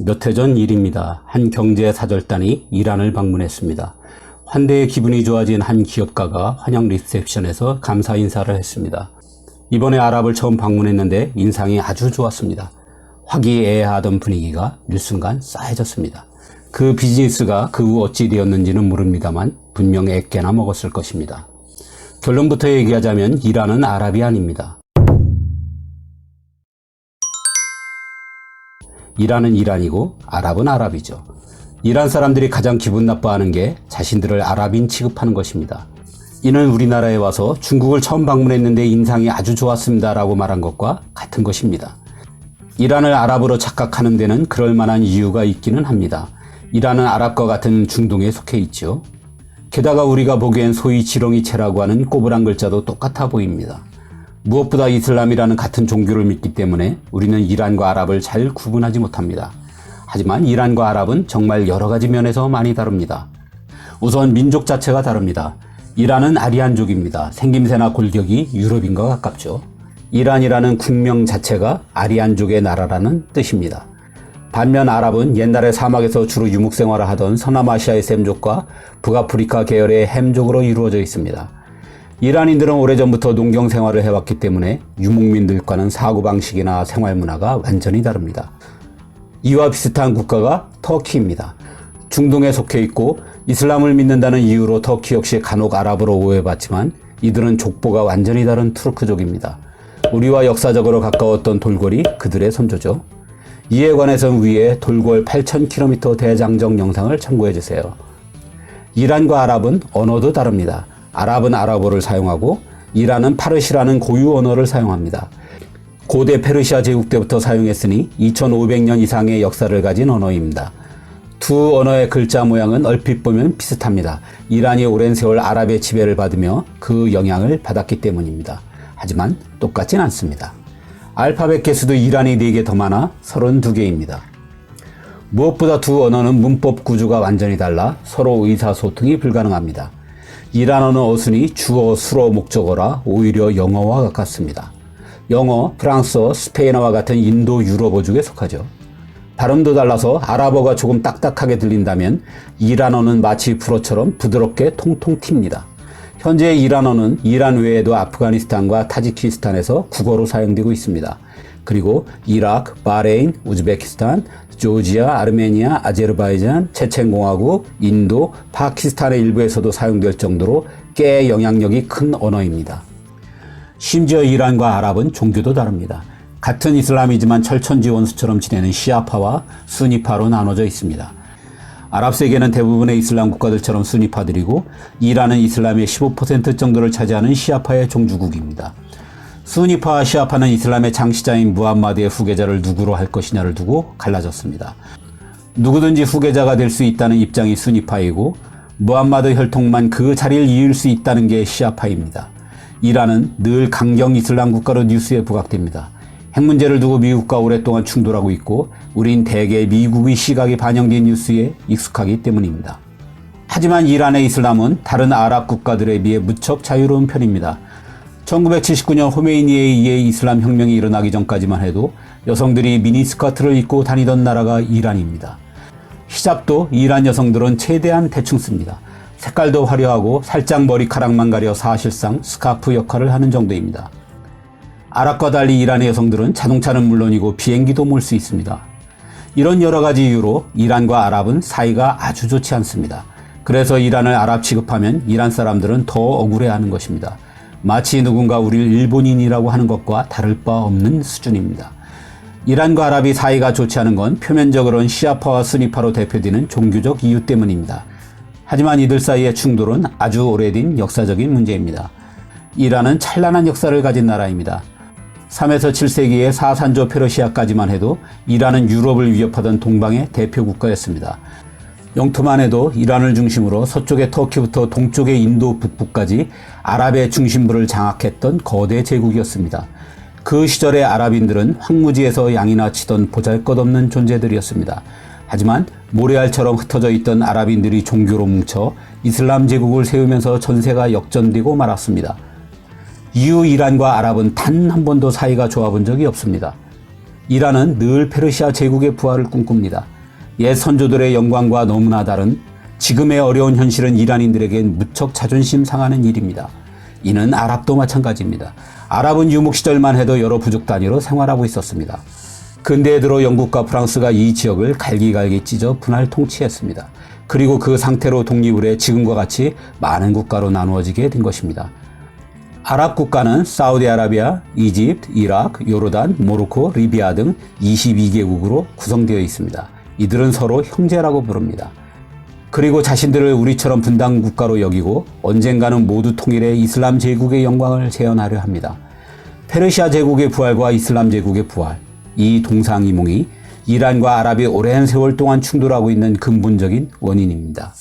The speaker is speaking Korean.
몇 해 전 일입니다. 한 경제사절단이 이란을 방문했습니다. 환대의 기분이 좋아진 한 기업가가 환영 리셉션에서 감사 인사를 했습니다. 이번에 아랍을 처음 방문했는데 인상이 아주 좋았습니다. 화기애애하던 분위기가 일순간 싸해졌습니다. 그 비즈니스가 그 후 어찌 되었는지는 모릅니다만 분명 애깨나 먹었을 것입니다. 결론부터 얘기하자면 이란은 아랍이 아닙니다. 이란은 이란이고 아랍은 아랍이죠. 이란 사람들이 가장 기분 나빠하는 게 자신들을 아랍인 취급하는 것입니다. 이는 우리나라에 와서 중국을 처음 방문했는데 인상이 아주 좋았습니다 라고 말한 것과 같은 것입니다. 이란을 아랍으로 착각하는 데는 그럴 만한 이유가 있기는 합니다. 이란은 아랍과 같은 중동에 속해 있죠. 게다가 우리가 보기엔 소위 지렁이채라고 하는 꼬부랑 글자도 똑같아 보입니다. 무엇보다 이슬람이라는 같은 종교를 믿기 때문에 우리는 이란과 아랍을 잘 구분하지 못합니다. 하지만 이란과 아랍은 정말 여러 가지 면에서 많이 다릅니다. 우선 민족 자체가 다릅니다. 이란은 아리안족입니다. 생김새나 골격이 유럽인과 가깝죠. 이란이라는 국명 자체가 아리안족의 나라라는 뜻입니다. 반면 아랍은 옛날에 사막에서 주로 유목생활을 하던 서남아시아의 셈족과 북아프리카 계열의 햄족으로 이루어져 있습니다. 이란인들은 오래전부터 농경 생활을 해왔기 때문에 유목민들과는 사고방식이나 생활문화가 완전히 다릅니다. 이와 비슷한 국가가 터키입니다. 중동에 속해 있고 이슬람을 믿는다는 이유로 터키 역시 간혹 아랍으로 오해받지만 이들은 족보가 완전히 다른 투르크족입니다. 우리와 역사적으로 가까웠던 돌궐이 그들의 선조죠. 이에 관해서는 위에 돌궐 8,000km 대장정 영상을 참고해주세요. 이란과 아랍은 언어도 다릅니다. 아랍은 아랍어를 사용하고 이란은 파르시라는 고유 언어를 사용합니다. 고대 페르시아 제국 때부터 사용했으니 2500년 이상의 역사를 가진 언어입니다. 두 언어의 글자 모양은 얼핏 보면 비슷합니다. 이란이 오랜 세월 아랍의 지배를 받으며 그 영향을 받았기 때문입니다. 하지만 똑같진 않습니다. 알파벳 개수도 이란이 4개 더 많아 32개입니다. 무엇보다 두 언어는 문법 구조가 완전히 달라 서로 의사소통이 불가능합니다. 이란어는 어순이 주어, 수로, 목적어라 오히려 영어와 가깝습니다. 영어, 프랑스어, 스페인어와 같은 인도 유럽어족에 속하죠. 발음도 달라서 아랍어가 조금 딱딱하게 들린다면 이란어는 마치 불어처럼 부드럽게 통통 튑니다. 현재 이란어는 이란 외에도 아프가니스탄과 타지키스탄에서 국어로 사용되고 있습니다. 그리고 이라크, 바레인, 우즈베키스탄, 조지아, 아르메니아, 아제르바이잔, 체첸공화국, 인도, 파키스탄의 일부에서도 사용될 정도로 꽤 영향력이 큰 언어입니다. 심지어 이란과 아랍은 종교도 다릅니다. 같은 이슬람이지만 철천지 원수처럼 지내는 시아파와 수니파로 나눠져 있습니다. 아랍 세계는 대부분의 이슬람 국가들처럼 수니파들이고 이란은 이슬람의 15% 정도를 차지하는 시아파의 종주국입니다. 수니파와 시아파는 이슬람의 창시자인 무함마드의 후계자를 누구로 할 것이냐를 두고 갈라졌습니다. 누구든지 후계자가 될 수 있다는 입장이 수니파이고 무함마드 혈통만 그 자리를 이을 수 있다는 게 시아파입니다. 이란은 늘 강경 이슬람 국가로 뉴스에 부각됩니다. 핵 문제를 두고 미국과 오랫동안 충돌하고 있고 우린 대개 미국의 시각이 반영된 뉴스에 익숙하기 때문입니다. 하지만 이란의 이슬람은 다른 아랍 국가들에 비해 무척 자유로운 편입니다. 1979년 호메이니에 의해 이슬람 혁명이 일어나기 전까지만 해도 여성들이 미니스커트를 입고 다니던 나라가 이란입니다. 히잡도 이란 여성들은 최대한 대충 씁니다. 색깔도 화려하고 살짝 머리카락만 가려 사실상 스카프 역할을 하는 정도입니다. 아랍과 달리 이란의 여성들은 자동차는 물론이고 비행기도 몰 수 있습니다. 이런 여러 가지 이유로 이란과 아랍은 사이가 아주 좋지 않습니다. 그래서 이란을 아랍 취급하면 이란 사람들은 더 억울해하는 것입니다. 마치 누군가 우리를 일본인이라고 하는 것과 다를 바 없는 수준입니다. 이란과 아랍이 사이가 좋지 않은 건 표면적으로는 시아파와 스니파로 대표되는 종교적 이유 때문입니다. 하지만 이들 사이의 충돌은 아주 오래된 역사적인 문제입니다. 이란은 찬란한 역사를 가진 나라입니다. 3에서 7세기의 사산조 페르시아까지만 해도 이란은 유럽을 위협하던 동방의 대표 국가였습니다. 영토만 해도 이란을 중심으로 서쪽의 터키부터 동쪽의 인도 북부까지 아랍의 중심부를 장악했던 거대 제국이었습니다. 그 시절의 아랍인들은 황무지에서 양이나 치던 보잘것없는 존재들이었습니다. 하지만 모래알처럼 흩어져 있던 아랍인들이 종교로 뭉쳐 이슬람 제국을 세우면서 전세가 역전되고 말았습니다. 이후 이란과 아랍은 단 한 번도 사이가 좋아 본 적이 없습니다. 이란은 늘 페르시아 제국의 부활을 꿈꿉니다. 옛 선조들의 영광과 너무나 다른 지금의 어려운 현실은 이란인들에겐 무척 자존심 상하는 일입니다. 이는 아랍도 마찬가지입니다. 아랍은 유목 시절만 해도 여러 부족 단위로 생활하고 있었습니다. 근대에 들어 영국과 프랑스가 이 지역을 갈기갈기 찢어 분할 통치했습니다. 그리고 그 상태로 독립을 해 지금과 같이 많은 국가로 나누어지게 된 것입니다. 아랍 국가는 사우디아라비아, 이집트, 이라크, 요르단, 모로코, 리비아 등 22개국으로 구성되어 있습니다. 이들은 서로 형제라고 부릅니다. 그리고 자신들을 우리처럼 분단 국가로 여기고 언젠가는 모두 통일해 이슬람 제국의 영광을 재현하려 합니다. 페르시아 제국의 부활과 이슬람 제국의 부활, 이 동상이몽이 이란과 아랍이 오랜 세월 동안 충돌하고 있는 근본적인 원인입니다.